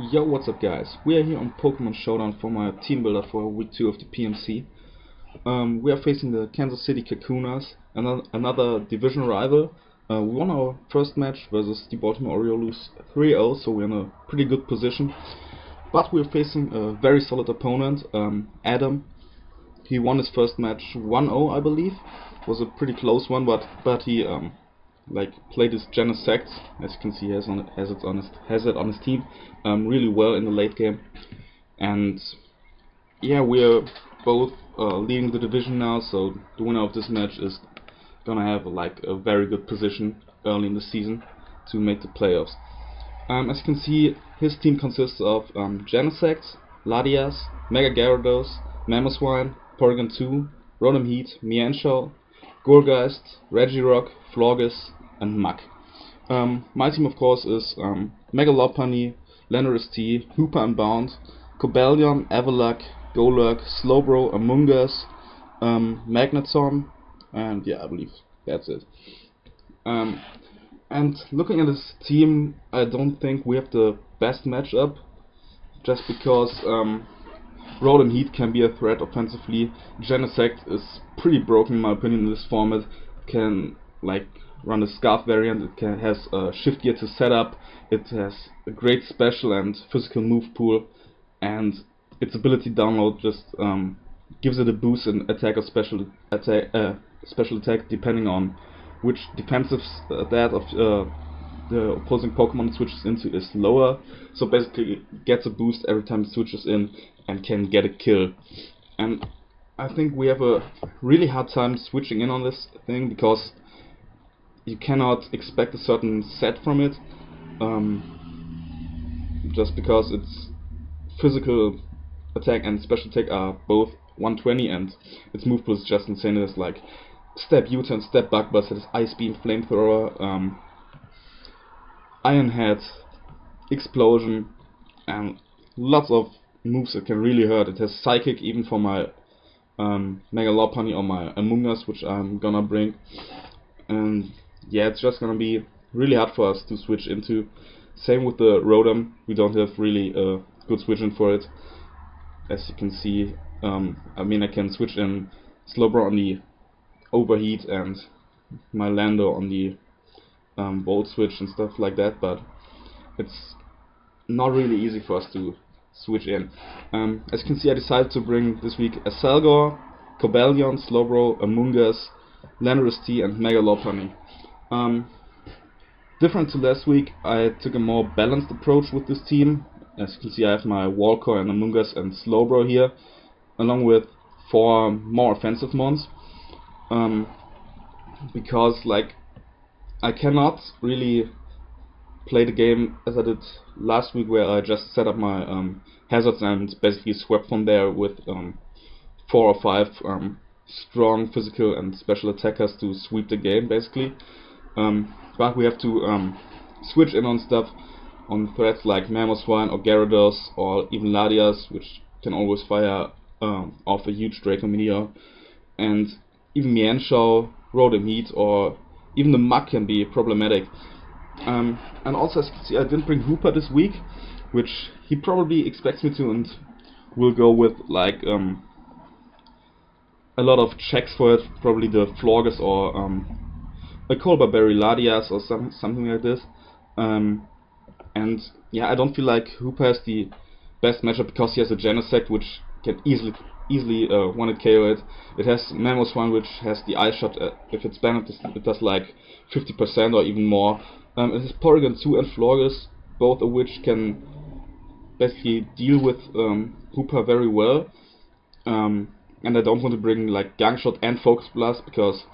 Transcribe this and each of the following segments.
Yo, what's up guys? We are here on Pokemon Showdown for my team builder for week 2 of the PMC. We are facing the Kansas City Kakunas, another division rival. We won our first match versus the Baltimore Orioles 3-0, so we're in a pretty good position. But we're facing a very solid opponent, Adam. He won his first match 1-0, I believe. It was a pretty close one, but he played his Genesect, as you can see, has it on his team really well in the late game. And yeah, we're both leading the division now, so the winner of this match is gonna have a very good position early in the season to make the playoffs. As you can see, his team consists of Genesect, Latias, Mega Gyarados, Mamoswine, Porygon 2, Rotom Heat, Mienshao, Gourgeist, Regirock, Florges, and Muk. My team, of course, is Mega Lopunny, Landorus T, Hooper Unbound, Cobalion, Avalak, Golurk, Slowbro, Amoonguss, Magneton, and yeah, I believe that's it. And looking at this team, I don't think we have the best matchup, just because Rotom Heat can be a threat offensively. Genesect is pretty broken in my opinion in this format. Can run a Scarf variant, has a Shift Gear to set up, it has a great special and physical move pool, and its ability download just gives it a boost in attack or special attack depending on which defensive that of the opposing Pokemon it switches into is lower. So basically it gets a boost every time it switches in and can get a kill. And I think we have a really hard time switching in on this thing because you cannot expect a certain set from it, just because its physical attack and special attack are both 120 and its move pool is just insane. It has Step U-turn, Step Bug Buzz, it has Ice Beam, Flamethrower, Iron Head, Explosion, and lots of moves that can really hurt. It has Psychic even for my Mega Lopunny or my Amoonguss, which I'm gonna bring. And yeah, it's just gonna be really hard for us to switch into. Same with the Rotom, we don't have really a good switch in for it. As you can see, I mean, I can switch in Slowbro on the Overheat and my Lando on the Volt switch and stuff like that, but it's not really easy for us to switch in. As you can see, I decided to bring this week a Salgor, Cobalion, Slowbro, Amoonguss, Landorus T, and Mega Lopunny. Different to last week, I took a more balanced approach with this team. As you can see, I have my Walker and Amoonguss and Slowbro here, along with 4 more offensive mons. Because I cannot really play the game as I did last week, where I just set up my hazards and basically swept from there with 4 or 5 strong physical and special attackers to sweep the game basically. But we have to switch in on stuff, on threats like Mamoswine or Gyarados or even Latias, which can always fire off a huge Draco Meteor, and even Mienshao, Rotom Heat, or even the Muk can be problematic. And also, as you can see, I didn't bring Hooper this week, which he probably expects me to, and will go with a lot of checks for it, probably the Florges or a Colbur Berry Latias or something like this. And yeah, I don't feel like Hooper has the best matchup because he has a Genesect which can easily one-hit KO it. It has Mamoswine which has the Ice Shot. If it's banned, it does 50% or even more. It has Porygon 2 and Florges, both of which can basically deal with Hooper very well. And I don't want to bring Gang Shot and Focus Blast because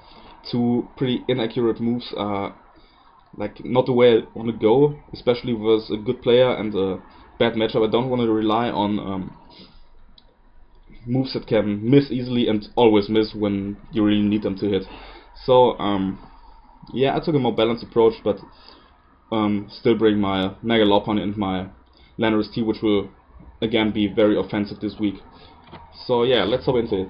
2 pretty inaccurate moves are not the way I want to go, especially with a good player and a bad matchup. I don't want to rely on moves that can miss easily and always miss when you really need them to hit. So yeah, I took a more balanced approach, but still bring my Mega Lopunny and my Landorus T, which will again be very offensive this week. So yeah, let's hop into it.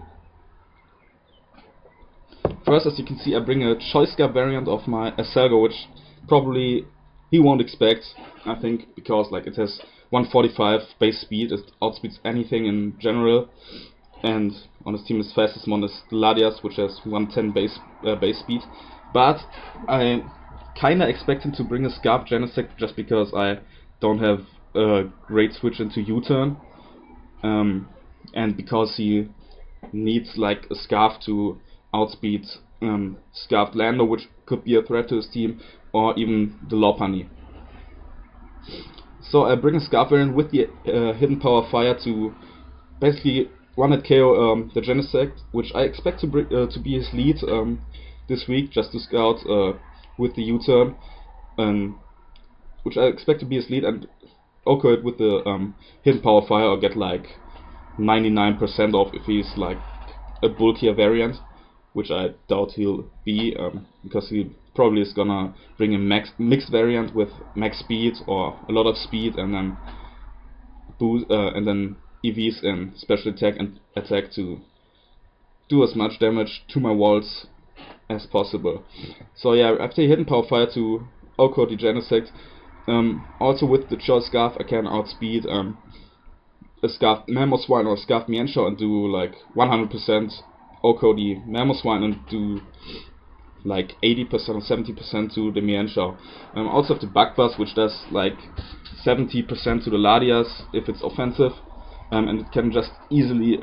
First, as you can see, I bring a Choice Scar variant of my Salgor, which probably he won't expect, I think, because like it has 145 base speed, it outspeeds anything in general, and on his team his fastest one is Gladius, which has 110 base speed. But I kinda expect him to bring a Scarf Genesect just because I don't have a great switch into U-turn, and because he needs like a Scarf to outspeed Scarfed Lando, which could be a threat to his team, or even the Lopunny. So I bring a Scarf variant with the Hidden Power Fire to basically one-hit KO the Genesect, which I expect to be his lead this week, just to scout with the U-turn, which I expect to be his lead, and OHKO it with the Hidden Power Fire or get like 99% off if he's like a bulkier variant, which I doubt he'll be, because he probably is gonna bring a mixed variant with max speed or a lot of speed, and then EVs in special attack and attack to do as much damage to my walls as possible. So yeah, after Hidden Power Fire to OHKO the Genesect, also with the Choice Scarf I can outspeed a Scarf Mamoswine or a Scarf Mienshao and do like 100% OHKO the Mamoswine and do like 80% or 70% to the Mienshao. Also have the Bug Buzz, which does like 70% to the Ladias if it's offensive, and it can just easily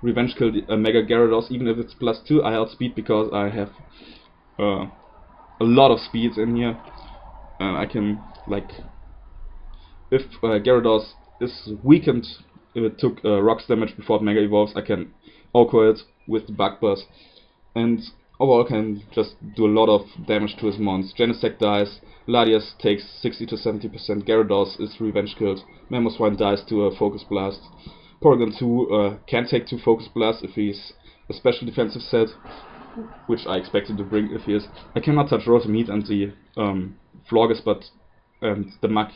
revenge kill the Mega Gyarados even if it's +2. I outspeed because I have a lot of speeds in here. I can, like, if Gyarados is weakened, if it took rocks damage before it Mega Evolves, I can OHKO it with the Bug Buzz, and overall can just do a lot of damage to his mons. Genesect dies, Ladius takes 60 to 70%, Gyarados is revenge killed, Mamoswine dies to a Focus Blast, Porygon 2 can take 2 Focus Blasts if he's a special defensive set, which I expect him to bring if he is. I cannot touch Rotom and the Florges and the Mach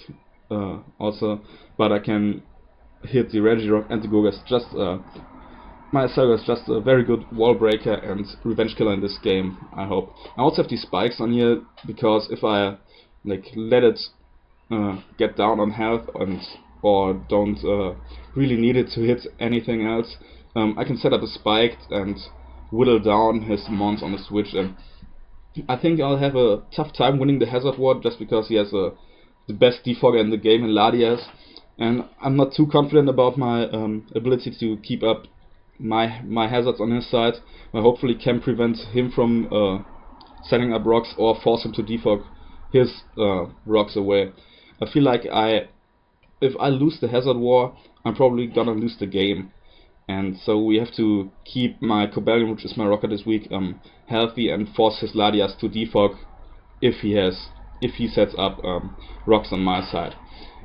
also, but I can hit the Regirock and the Gogas. Just my Acelga is just a very good wall breaker and revenge killer in this game, I hope. I also have these spikes on here because if I like let it get down on health or don't really need it to hit anything else, I can set up a spike and whittle down his mons on the switch, and I think I'll have a tough time winning the Hazard War just because he has the best defogger in the game in Ladias, and I'm not too confident about my ability to keep up my hazards on his side. I hopefully can prevent him from setting up rocks or force him to defog his rocks away. I feel like if I lose the Hazard War, I'm probably gonna lose the game, and so we have to keep my Cobalion, which is my rocker this week, healthy and force his Ladias to defog if he sets up rocks on my side.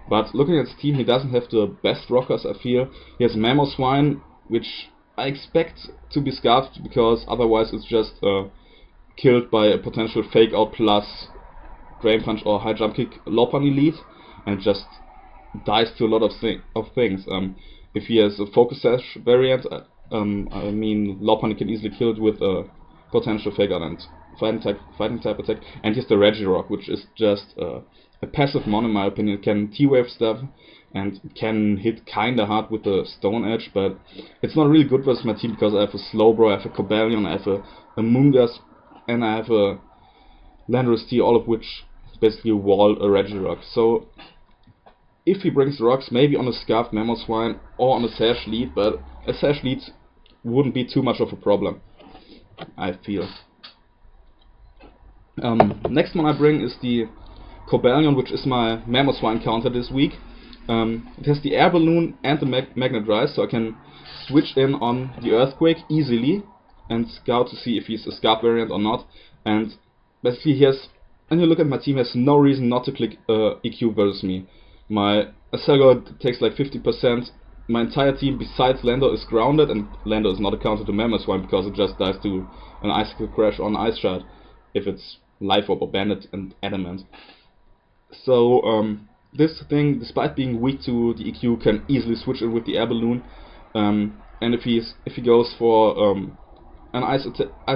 But looking at his team, he doesn't have the best rockers, I feel. He has Mamoswine, which I expect to be scarfed because otherwise it's just killed by a potential fake out plus Drain Punch or High Jump Kick Lopunny lead, and just dies to a lot of things. If he has a Focus Sash variant, I mean Lopunny can easily kill it with a potential fake out and fighting type attack, and he has the Regirock, which is just a passive mon in my opinion. It can T-Wave stuff and can hit kinda hard with the Stone Edge, but it's not really good versus my team because I have a Slowbro, I have a Cobalion, I have a Moongas, and I have a Landorus T, all of which basically wall a Regirock. So if he brings rocks, maybe on a Scarfed Mamoswine or on a Sash lead, but a Sash lead wouldn't be too much of a problem, I feel. Next one I bring is the Cobalion, which is my Mamoswine counter this week. It has the Air Balloon and the Magnet Rise, so I can switch in on the Earthquake easily and scout to see if he's a Scarf variant or not. And basically he has, and you look at my team, has no reason not to click EQ versus me. My Acelga takes like 50%, my entire team besides Lando is grounded, and Lando is not a counter to Mamoswine because it just dies to an Icicle Crash or an Ice Shard if it's Life Orb or Bandit and Adamant. So this thing, despite being weak to the EQ, can easily switch it with the Air Balloon, and if he goes for an ice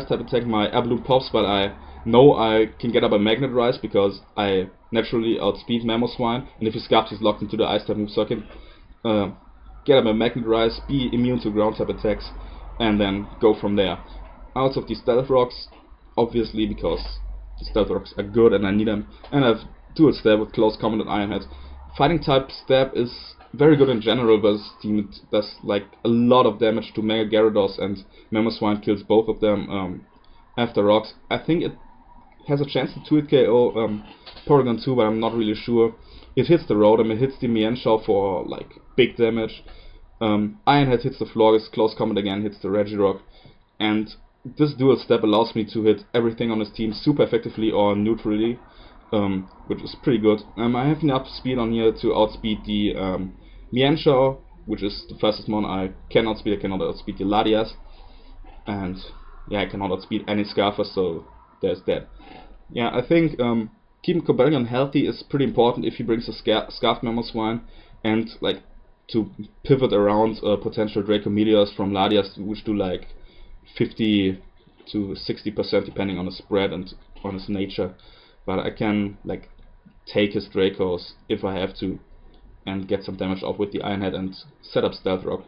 type attack, my Air Balloon pops, but I know I can get up a Magnet Rise because I naturally outspeed Mamoswine, and if he Scarfs, he's locked into the Ice type move, so I can get him a Magnet Rise, be immune to ground type attacks, and then go from there. Out of the Stealth Rocks, obviously, because the Stealth Rocks are good and I need them, and I have Dual Stab with Close Combat and Iron Head. Fighting type Stab is very good in general, but it does like a lot of damage to Mega Gyarados, and Mamoswine kills both of them after Rocks. I think it has a chance to 2-hit KO Porygon 2, but I'm not really sure. It hits the Rotom, it hits the Mienshao for like big damage. Iron Head hits the Florges, Close Combat again hits the Regirock, and this Dual Step allows me to hit everything on his team super effectively or neutrally, which is pretty good. I have enough speed on here to outspeed the Mienshao, which is the fastest mon I can outspeed. I cannot outspeed the Latias, and yeah, I cannot outspeed any Scarfers, so there's that. Yeah, I think keeping Cobalion healthy is pretty important if he brings a Scarfed Mamoswine, and like to pivot around potential Draco Meteors from Latias, which do like 50 to 60% depending on the spread and on his nature. But I can like take his Dracos if I have to and get some damage off with the Iron Head and set up Stealth Rock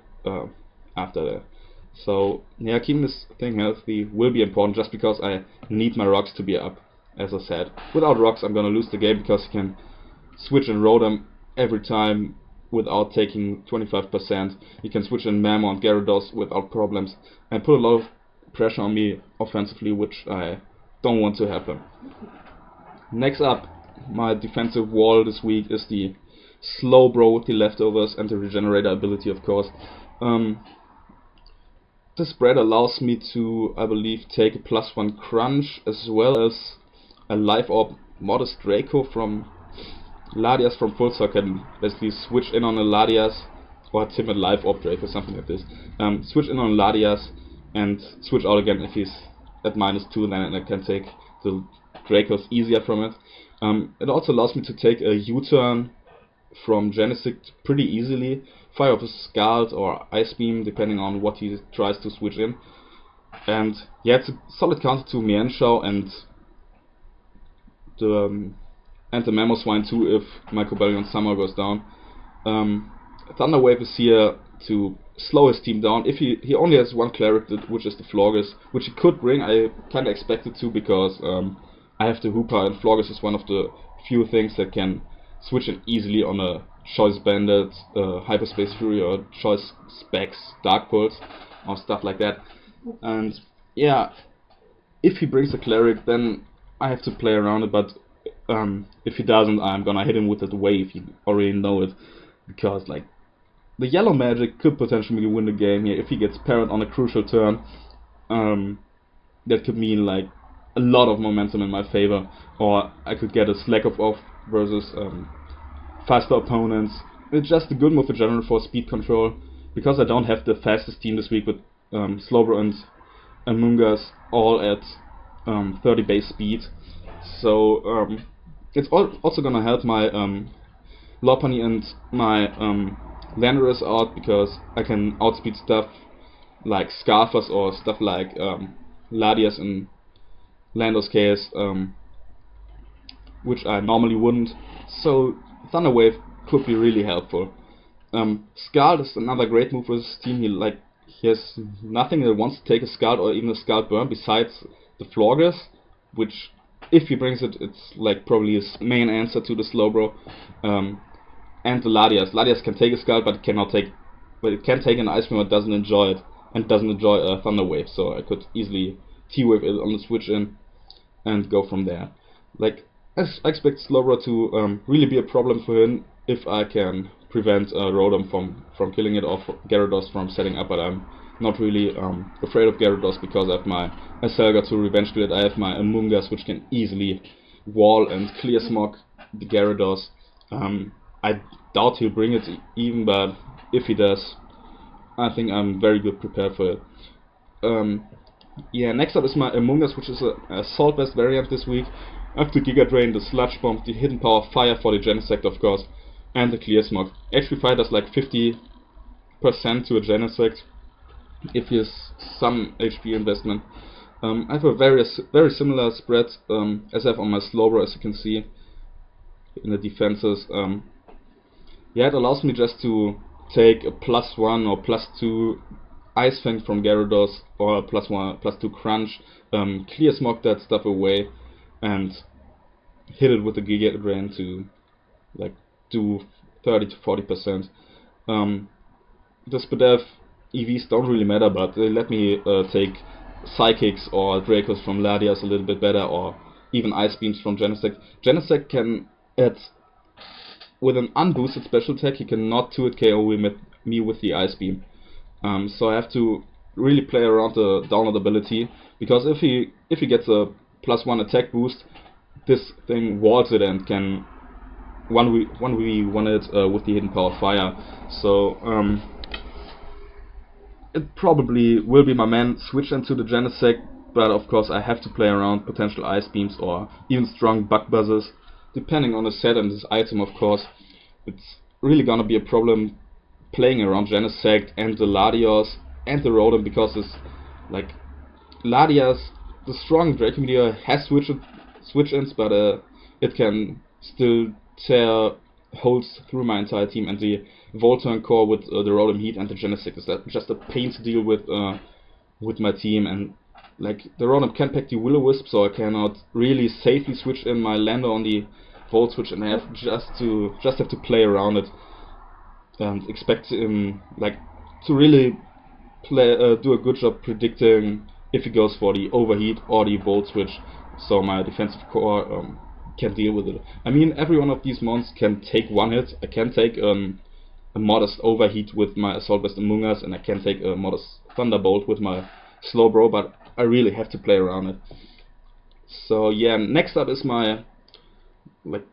after that. So yeah, keeping this thing healthy will be important, just because I need my Rocks to be up, as I said. Without Rocks I'm gonna lose the game, because you can switch in Rotom every time without taking 25%. You can switch in Mamo and Gyarados without problems, and put a lot of pressure on me offensively, which I don't want to happen. Next up, my defensive wall this week is the Slowbro with the Leftovers and the Regenerator ability, of course. This spread allows me to, I believe, take a +1 Crunch, as well as a Life Orb Modest Draco from Latias from full, so I can basically switch in on a Latias, or a timid Life Orb Draco, something like this. Switch in on Latias and switch out again if he's at -2, then I can take the Dracos easier from it. It also allows me to take a U-turn from Genesect pretty easily, fire off a Scald or Ice Beam depending on what he tries to switch in. And yeah, it's a solid counter to Mienshao and the Mamoswine too if my Cobalion somehow goes down. Thunder Wave is here to slow his team down. If he only has one Cleric, which is the Florges, which he could bring. I kinda expected to, because I have the Hoopa, and Florges is one of the few things that can switch in easily on a Choice Bandit, Hyperspace Fury, or Choice Specs, Dark Pulse, or stuff like that. And yeah, if he brings a Cleric, then I have to play around it, but if he doesn't, I'm gonna hit him with that Wave, you already know it, because like the Yellow Magic could potentially win the game here if he gets parried on a crucial turn. That could mean like a lot of momentum in my favor, or I could get a Slack of Off versus faster opponents. It's just a good move in general for speed control, because I don't have the fastest team this week with Slowbro and Amoonguss all at 30 base speed. So it's also gonna help my Lopunny and my Landorus out, because I can outspeed stuff like Scarfers or stuff like Latias in Lando's case, which I normally wouldn't. So Thunder Wave could be really helpful. Scald is another great move for his team. He has nothing that wants to take a Scald or even a Scald Burn besides the Florges, which if he brings it, it's like probably his main answer to the Slowbro. And the Latias. Latias can take a Scald, but it can take an Ice Beam, but doesn't enjoy it, and doesn't enjoy a Thunder Wave. So I could easily T-Wave it on the switch in and go from there. Like, I expect Slowbro to really be a problem for him if I can prevent Rotom from killing it, or Gyarados from setting up, but I'm not really afraid of Gyarados, because I have my Aselga to Revenge Grid. I have my Amoonguss, which can easily wall and clear smog the Gyarados. I doubt he'll bring it even, but if he does, I think I'm very good prepared for it. Yeah, next up is my Amoonguss, which is a Assault-based variant this week. I have the Giga Drain, the Sludge Bomb, the Hidden Power Fire for the Genesect, of course, and the Clear Smog. HP Fire does like 50% to a Genesect if he has some HP investment. I have a very similar spread as I have on my Slowbro, as you can see. in the defenses. Yeah, it allows me just to take a +1 or +2 Ice Fang from Gyarados, or a +1, +2 Crunch, clear Smog that stuff away, and hit it with the Giga Drain to like do 30 to 40%. The Spadef EVs don't really matter, but they let me take Psychics or Dracos from Latias a little bit better, or even Ice Beams from Genesect. Genesect can, with an unboosted special attack, he cannot 2-hit KO me with the Ice Beam. So I have to really play around the download ability, because if he gets a +1 attack boost, this thing walls it and can 1v1 it with the Hidden Power Fire. So it probably will be my man switch into the Genesect, but of course I have to play around potential Ice Beams or even strong Bug Buzzes, depending on the set and this item. Of course, it's really gonna be a problem playing around Genesect and the Latios and the Rotom, because it's like Latias, the strong Draco Meteor has switch-ins, but it can still tear holes through my entire team, and the Volturn core with the Rotom Heat and the Genesect is just a pain to deal with my team. And like the Rotom can pack the Will-O-Wisp, so I cannot really safely switch in my Lander on the Volt Switch, and I have to play around it and expect him like to really do a good job predicting if he goes for the Overheat or the Volt Switch, so my defensive core can deal with it. I mean, every one of these mons can take one hit. I can take a modest Overheat with my Assault Vest Among Us, and I can take a modest Thunderbolt with my Slowbro, but I really have to play around it. So yeah, next up is my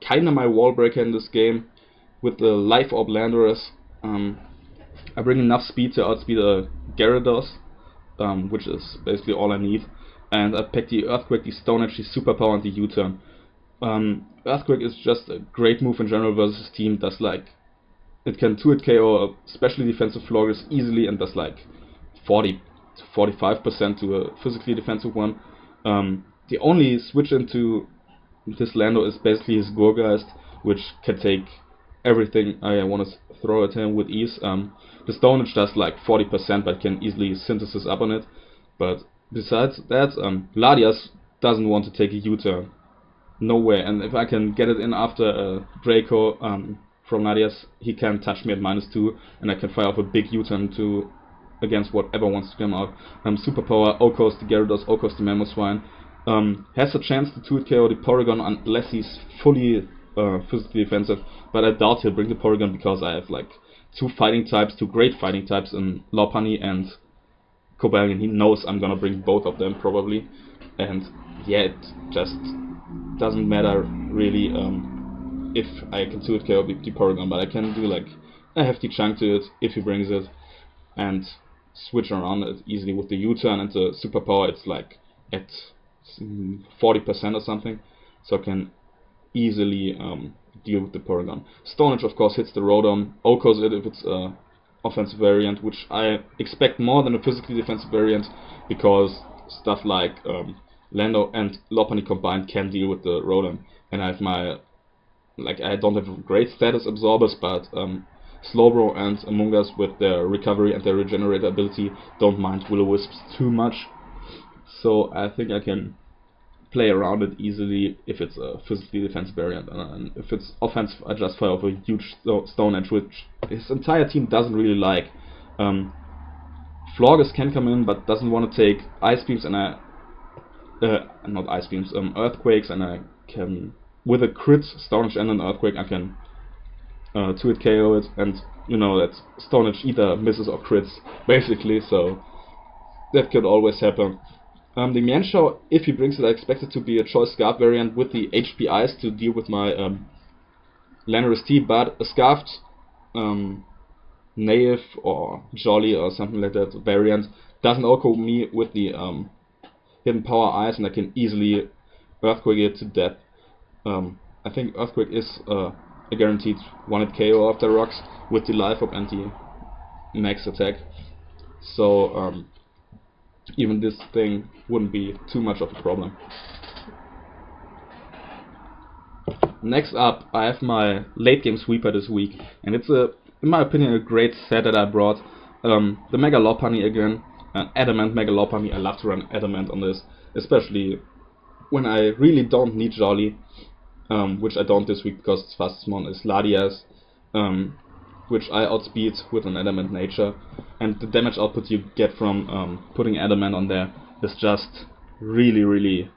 kinda my wall breaker in this game with the Life Orb Landorus. I bring enough speed to outspeed a Gyarados, which is basically all I need, and I pack the Earthquake, the Stone Edge, the Superpower, and the U-Turn. Earthquake is just a great move in general versus his team. Does it can 2-hit KO a specially defensive Florges easily, and does 40 to 45% to a physically defensive one. The only switch into this Lando is basically his Gourgeist, which can take everything I want to throw at him with ease. The Stone Edge does 40%, but can easily synthesis up on it. But besides that, Latias doesn't want to take a U-turn. No way. And if I can get it in after a Draco from Latias, he can touch me at -2, and I can fire off a big U-turn against whatever wants to come out. Superpower, O-Coast the Gyarados, O-Coast the Mamoswine. Has a chance to 2-hit KO the Porygon unless he's fully physically defensive, but I doubt he'll bring the Porygon, because I have two great fighting types in Lopunny and Cobalion. He knows I'm gonna bring both of them probably, and yeah, it just doesn't matter really if I can 2-hit KO the Porygon, but I can do a hefty chunk to it if he brings it, and switch around it easily with the U-turn and the Superpower. It's at 40% or something, so I can easily deal with the Porygon. Stone Edge of course hits the Rotom, O-Co's it if it's a offensive variant, which I expect more than a physically defensive variant, because stuff like Lando and Lopunny combined can deal with the Rotom, and I have I don't have great status absorbers, but Slowbro and Among Us with their recovery and their regenerator ability don't mind Will-O-Wisps too much, so I think I can play around it easily if it's a physically defensive variant, and if it's offensive I just fire off a huge Stone Edge, which his entire team doesn't really like. Florges can come in, but doesn't want to take Ice Beams, and not Ice Beams, Earthquakes, and I can, with a crit Stone Edge and an Earthquake, I can 2-hit KO it, and you know that Stone Edge either misses or crits basically, so that could always happen. The Mienshao, if he brings it, I expect it to be a Choice Scarf variant with the HP Ice to deal with my Landorus T, but a Scarfed Naive or Jolly or something like that variant doesn't OHKO me with the Hidden Power Ice, and I can easily Earthquake it to death. I think Earthquake is a guaranteed 1-hit KO after rocks with the Life Orb and the max attack, so even this thing wouldn't be too much of a problem. Next up, I have my late game sweeper this week, and it's in my opinion, a great set that I brought. The Mega Lopunny again, Adamant Mega Lopunny. I love to run Adamant on this, especially when I really don't need Jolly, which I don't this week because its fastest mon is Ladias, which I outspeed with an Adamant nature, and the damage output you get from putting Adamant on there is just really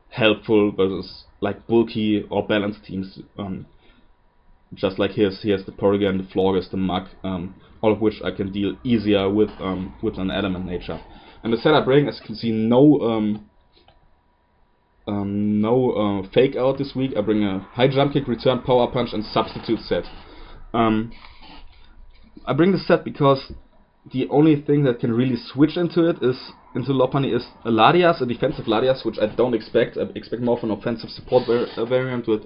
helpful versus like bulky or balanced teams. Just like he has the Porygon, the Florges, the Mug, all of which I can deal easier with an Adamant nature. And the set I bring, as you can see, no fake out this week. I bring a high jump kick, return, power punch, and substitute set. I bring this set because the only thing that can really switch into Lopunny is a Ladias, a defensive Ladias, which I don't expect. I expect more of an offensive support variant with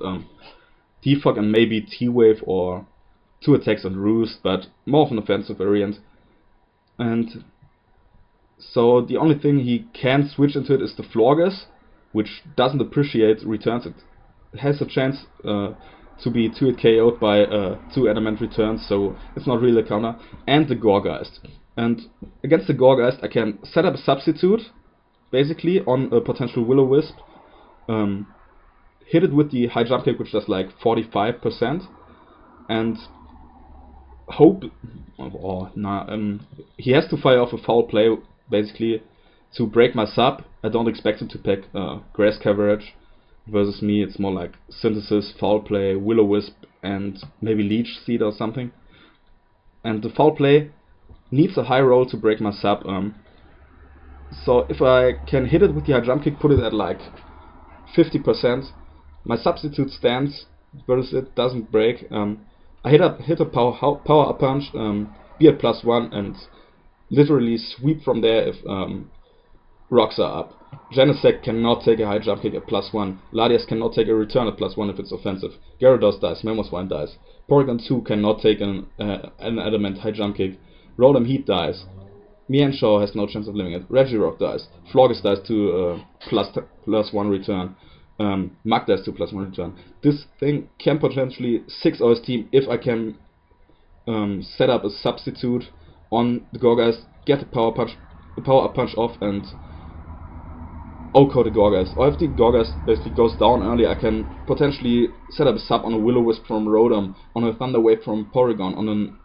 Defog and maybe T-Wave or 2 attacks on Roost, but more of an offensive variant. And so the only thing he can switch into it is the Florges, which doesn't appreciate returns. It has a chance to be 2-hit KO'd by 2 Adamant returns, so it's not really a counter. And the Gourgeist. And against the Gourgeist I can set up a substitute, basically, on a potential Will-O-Wisp, hit it with the high jump kick, which does like 45%, and hope, he has to fire off a foul play, basically, to break my sub. I don't expect him to pick grass coverage. Versus me, it's more like Synthesis, Foul Play, Will-O-Wisp, and maybe Leech Seed or something. And the Foul Play needs a high roll to break my sub. So if I can hit it with the high jump kick, put it at like 50%, my substitute stands versus it doesn't break. I hit a power up punch, be at +1, and literally sweep from there if rocks are up. Genesect cannot take a high jump kick at +1. Ladias cannot take a return at +1 if it's offensive. Gyarados dies. Mamoswine dies. Porygon 2 cannot take an Adamant high jump kick. Rotom Heat dies. Mienshao has no chance of living it. Regirock dies. Florges dies to +1 return. Mug dies to +1 return. This thing can potentially 6 his team if I can set up a substitute on the Gourgeist, get the power up punch off, and OHKO the Gourgeist. Or if the Gourgeist basically goes down early, I can potentially set up a sub on a Will-O-Wisp from Rotom, on a Thunder Wave from Porygon, on an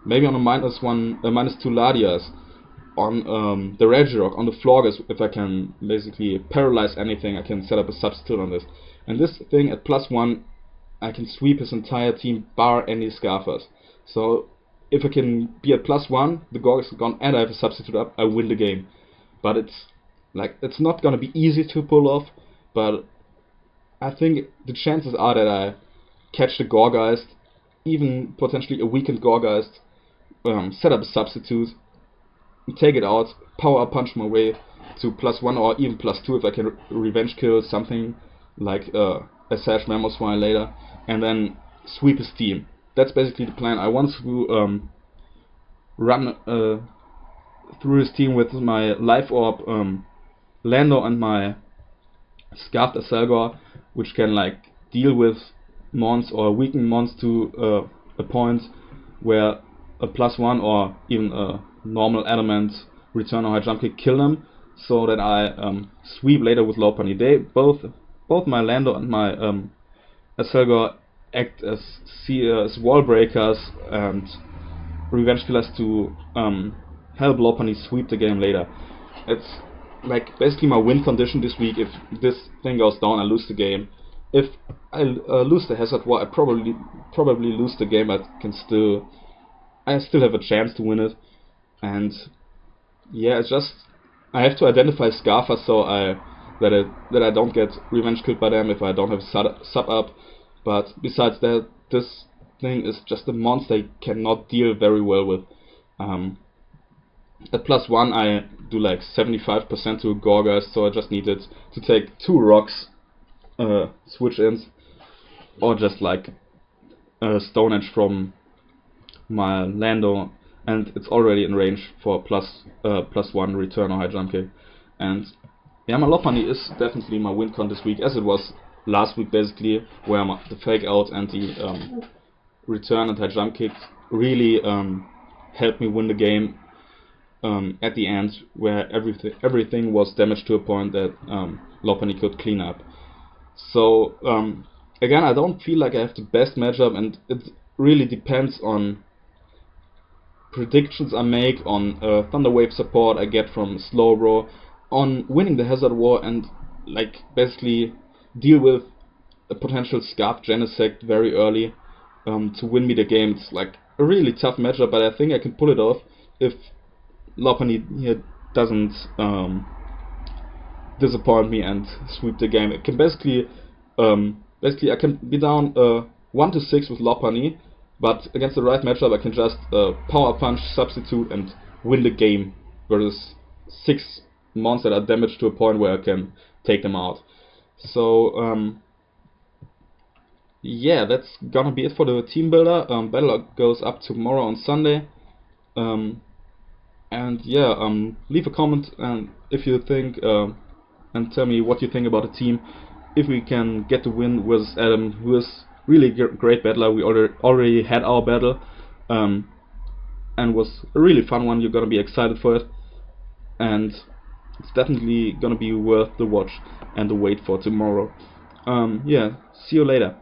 maybe on a -2 Ladias, on the Regirock, on the Florges. If I can basically paralyze anything, I can set up a substitute on this. And this thing at +1, I can sweep his entire team bar any Scarfers. So if I can be at +1, the Gourgeist is gone, and I have a substitute up, I win the game. But it's not gonna be easy to pull off, but I think the chances are that I catch the Gourgeist, even potentially a weakened Gourgeist, set up a substitute, take it out, power up punch my way to +1 or even +2 if I can revenge kill something like a Sash Mamoswine later, and then sweep his team. That's basically the plan. I want to run through his team with my Life Orb, Lando, and my Scarfed Aselgor, which can like deal with mons or weaken mons to a point where a +1 or even a normal Adamant return or high jump kick kill them, so that I sweep later with Lopunny. They both my Lando and my Aselgor act as wall breakers and revenge killers to help Lopunny sweep the game later. It's like basically my win condition this week. If this thing goes down, I lose the game. If I lose the Hazard War, I probably lose the game. I still have a chance to win it. And yeah, it's just I have to identify Scarfer so that I don't get revenge killed by them if I don't have a sub up. But besides that, this thing is just a monster I cannot deal very well with. At +1 I do like 75% to a Gourgeist, so I just needed to take 2 rocks, switch ins, or just like a Stone Edge from my Lando, and it's already in range for +1 return or high jump kick. And Yeah, my Lopunny is definitely my win con this week, as it was last week basically, where the fake out and the return anti-jump kick really helped me win the game at the end, where everything was damaged to a point that Lopunny could clean up. So again, I don't feel like I have the best matchup, and it really depends on predictions I make, on Thunder Wave support I get from Slowbro, on winning the Hazard War, and like basically deal with a potential Scarf Genesect very early to win me the game. It's like a really tough matchup, but I think I can pull it off if Lopunny here doesn't disappoint me and sweep the game. It can basically I can be down 1-6 with Lopunny, but against the right matchup I can just Power Punch, Substitute, and win the game versus 6 monsters that are damaged to a point where I can take them out. So yeah, that's gonna be it for the team builder. Battle goes up tomorrow on Sunday. And yeah, leave a comment if you think, and tell me what you think about the team. If we can get the win with Adam, who is really great battler. We already had our battle, and was a really fun one. You're gonna be excited for it, and it's definitely gonna be worth the watch and the wait for tomorrow. Yeah, see you later.